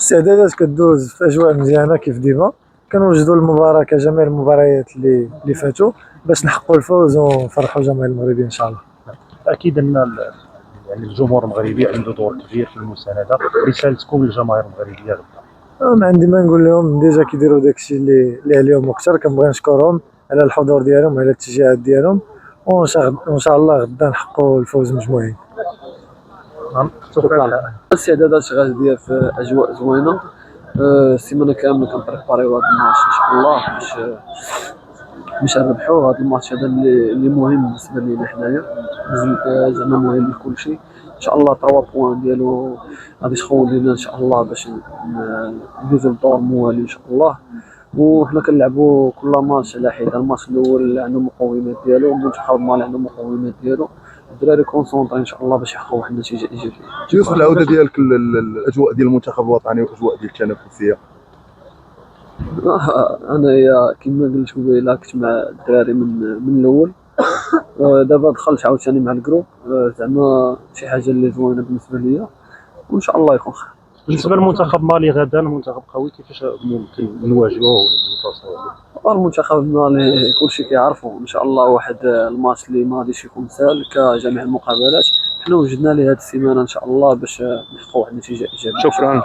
الاستعدادات كدوز في اجواء مزيانه كيف ديما. كنوجدوا المباراه كجميع المباريات اللي فاتوا باش نحققوا الفوز ونفرحوا جميع المغربيين ان شاء الله. اكيد ان يعني الجمهور المغربي عنده دور كبير في المسانده. رسالتكم للجماهير المغربيه غدا؟ ما عندي ما نقول لهم، ديجا كيديروا داكشي اللي عليهم وكثر. كنبغي نشكرهم على الحضور ديالهم وعلى التشجيعات ديالهم، وان شاء الله غدا نحققوا الفوز مجموعين. شكرا. الاستعدادات غاديه في اجواء زوينه. السيمانه كامله كنبريباريو هذا الماتش ان شاء الله باش نربحوا هذا الماتش. هذا اللي مهم بالنسبه لينا حنايا، زعما مهم لكل شيء. ان شاء الله 3 بوان ديالو غادي تخول لينا ان شاء الله باش ندوزو للدور الموالي ان شاء الله. وحنا كنلعبوا كل ماتش على حده. الماتش الاول عنده مقومات ديالو، المنتخب مالي عنده مقومات ديالو. الدراري كونسونطري ان شاء الله باش يحققوا واحد النتيجه ايجابيه. يوسف، العوده ديالك الاجواء ديال المنتخب الوطني والاجواء ديال التنافسيه؟ انايا كما قلت قبيله كنت مع الدراري من الاول. دابا دخلت عاوتاني مع الجروب. زعما شي حاجه اللي زوينه بالنسبه ليا، وان شاء الله يكون خير. بالنسبه للمنتخب مالي غدا، منتخب قوي، كيفاش ممكن نواجهوه ونتصاوبوا؟ المنتخب المالي كلشي كيعرفوا ان شاء الله. واحد الماتش اللي ما غاديش يكون سهل كجميع المقابلات. حنا وجدنا ليه هذه السيمانه ان شاء الله باش نحققوا واحد النتيجه ايجابيه. شكرا.